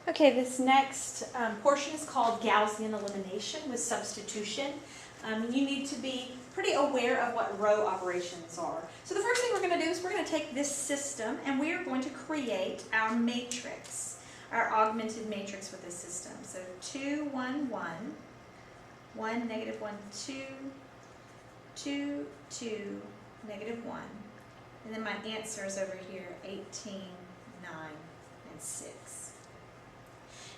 Okay, this next portion is called Gaussian elimination with substitution. You need to be pretty aware of what row operations are. So the first thing we're going to do is we're going to take this system and we are going to create our matrix, our augmented matrix with this system. So 2, 1, 1, 1, negative 1, 2, 2, 2, negative 1. And then my answer is over here, 18, 9, and 6.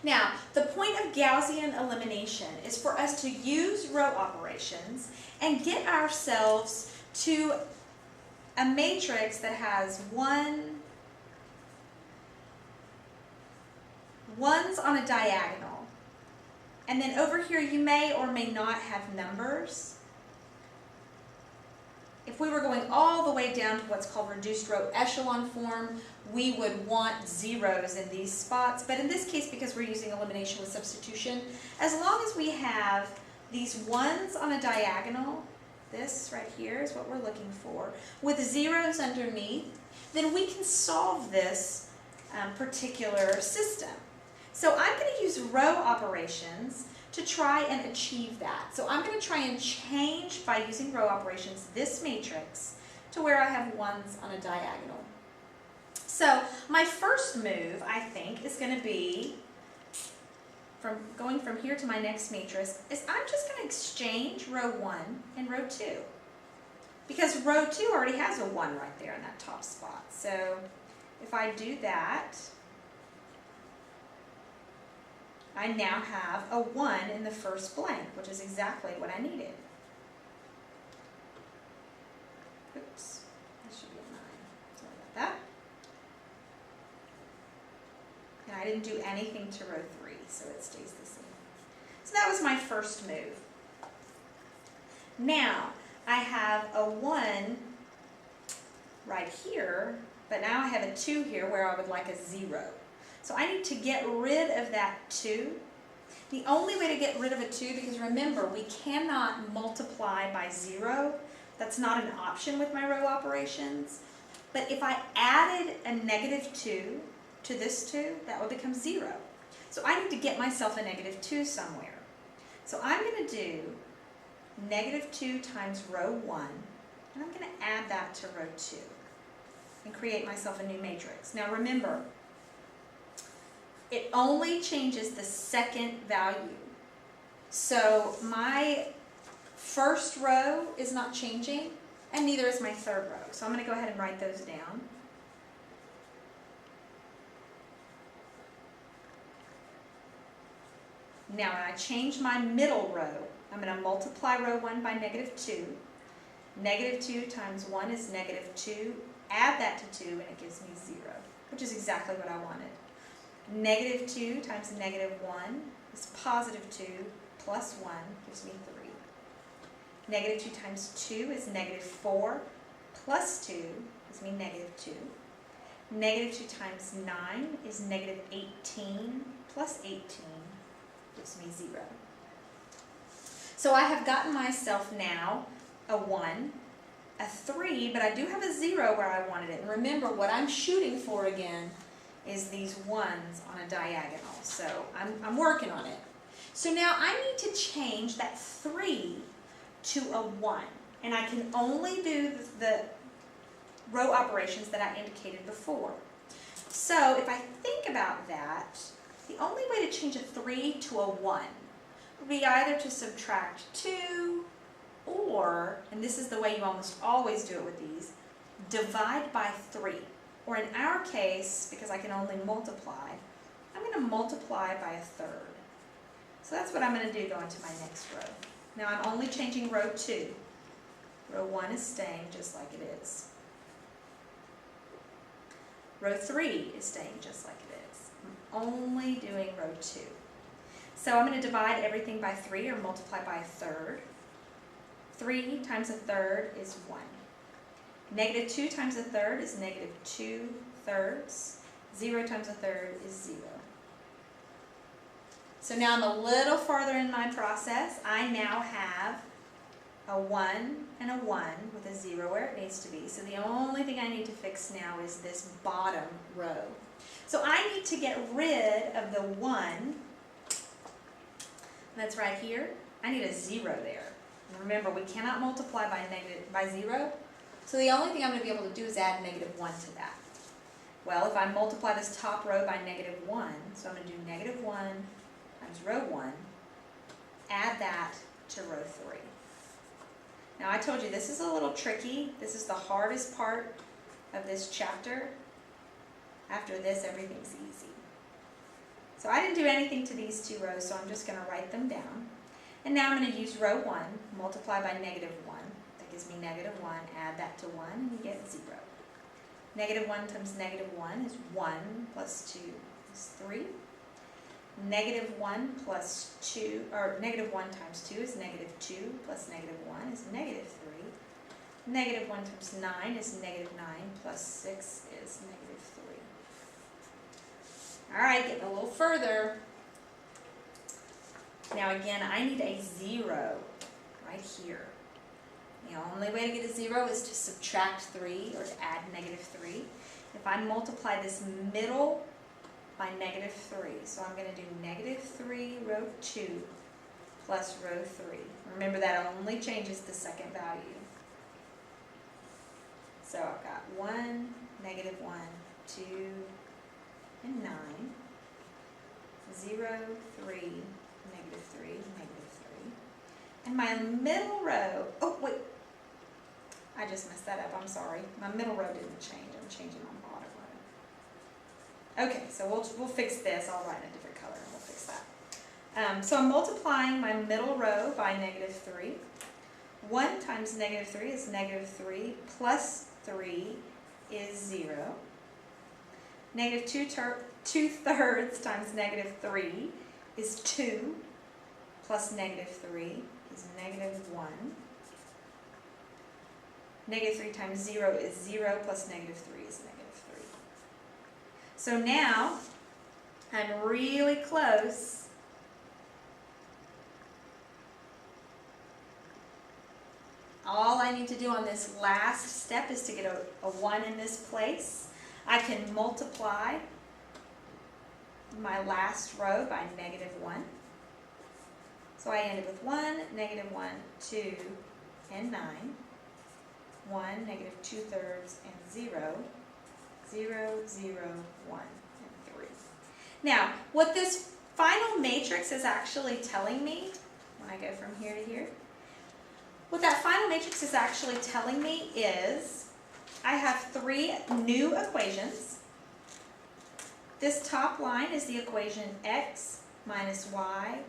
Now, the point of Gaussian elimination is for us to use row operations and get ourselves to a matrix that has ones on a diagonal. And then over here you may or may not have numbers. If we were going all the way down to what's called reduced row echelon form, we would want zeros in these spots. But in this case, because we're using elimination with substitution, as long as we have these ones on a diagonal, this right here is what we're looking for, with zeros underneath, then we can solve this particular system. So I'm going to use row operations to try and achieve that. So I'm going to try and change, by using row operations, this matrix to where I have ones on a diagonal. So my first move, I think, is going to be, going from here to my next matrix, is I'm just going to exchange row 1 and row 2. Because row 2 already has a 1 right there in that top spot. So if I do that, I now have a 1 in the first blank, which is exactly what I needed. Oops, that should be a 9. Sorry about that. And I didn't do anything to row 3, so it stays the same. So that was my first move. Now, I have a 1 right here, but now I have a 2 here where I would like a 0. So I need to get rid of that 2. The only way to get rid of a 2, because remember, we cannot multiply by 0. That's not an option with my row operations. But if I added a negative 2 to this 2, that would become 0. So I need to get myself a negative 2 somewhere. So I'm going to do negative 2 times row 1, and I'm going to add that to row 2 and create myself a new matrix. Now remember, it only changes the second value. So my first row is not changing, and neither is my third row. So I'm going to go ahead and write those down. Now when I change my middle row, I'm going to multiply row 1 by negative 2. Negative 2 times 1 is negative 2. Add that to 2 and it gives me 0, which is exactly what I wanted. Negative 2 times negative 1 is positive 2 plus 1 gives me 3. Negative 2 times 2 is negative 4 plus 2 gives me negative 2. Negative 2 times 9 is negative 18 plus 18 gives me 0. So I have gotten myself now a 1, a 3, but I do have a 0 where I wanted it. And remember, what I'm shooting for again is these ones on a diagonal. So I'm working on it. So now I need to change that 3 to a 1. And I can only do the row operations that I indicated before. So if I think about that, the only way to change a 3 to a 1 would be either to subtract 2 or, and this is the way you almost always do it with these, divide by 3. Or in our case, because I can only multiply, I'm going to multiply by a third. So that's what I'm going to do going to my next row. Now I'm only changing row 2. Row 1 is staying just like it is. Row 3 is staying just like it is. I'm only doing row 2. So I'm going to divide everything by 3 or multiply by a third. 3 times a third is 1. Negative 2 times a third is negative 2 thirds. 0 times a third is 0. So now I'm a little farther in my process. I now have a 1 and a 1 with a 0 where it needs to be. So the only thing I need to fix now is this bottom row. So I need to get rid of the 1 that's right here. I need a 0 there. And remember, we cannot multiply by 0. So the only thing I'm going to be able to do is add -1 to that. Well, if I multiply this top row by -1, so I'm going to do -1 times row 1, add that to row 3. Now I told you this is a little tricky. This is the hardest part of this chapter. After this, everything's easy. So I didn't do anything to these 2 rows, so I'm just going to write them down. And now I'm going to use row 1, multiply by -1. That gives me -1, add that to 1, and you get 0. -1 times -1 is 1 plus 2 is 3. -1 plus 2, or -1 times 2 is -2 plus -1 is -3. -1 times 9 is -9 plus 6 is -3. All right, getting a little further. Now again, I need a 0 right here. The only way to get a 0 is to subtract 3 or to add -3. If I multiply this middle by -3, so I'm going to do -3 row 2 plus row 3. Remember, that only changes the second value. So I've got 1, -1, 2, and 9, 0, 3, -3, -3. And my middle row, oh wait, I just messed that up, I'm sorry. My middle row didn't change, I'm changing my bottom row. Okay, so we'll fix this. I'll write in a different color and we'll fix that. So I'm multiplying my middle row by -3. 1 times -3 is -3 plus 3 is 0. -2/3 times -3 is 2 plus -3 is -1. -3 times 0 is 0 plus -3 is -3. So now I'm really close. All I need to do on this last step is to get a 1 in this place. I can multiply my last row by -1. So I ended with 1, -1, 2, and 9. 1, -2/3, and 0. 0, 0, 1, and 3. Now, what this final matrix is actually telling me, when I go from here to here, what that final matrix is actually telling me is I have 3 new equations. This top line is the equation x minus y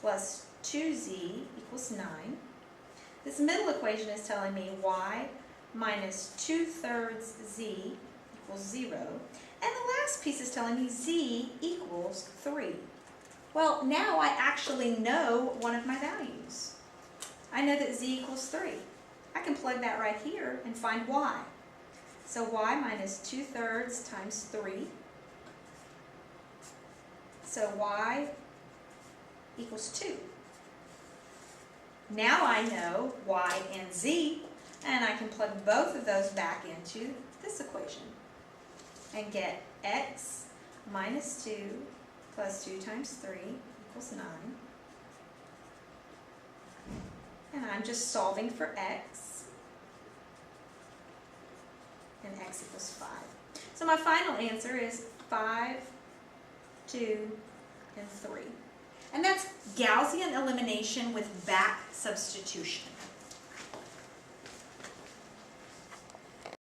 plus 2z equals 9. This middle equation is telling me y minus 2/3 z equals 0. And the last piece is telling me z equals 3. Well, now I actually know one of my values. I know that z equals 3. I can plug that right here and find y. So y minus 2/3 times 3. So y equals 2. Now I know y and z, and I can plug both of those back into this equation and get x minus 2 plus 2 times 3 equals 9. And I'm just solving for x. And x equals 5. So my final answer is 5, 2, and 3. And that's Gaussian elimination with back substitution.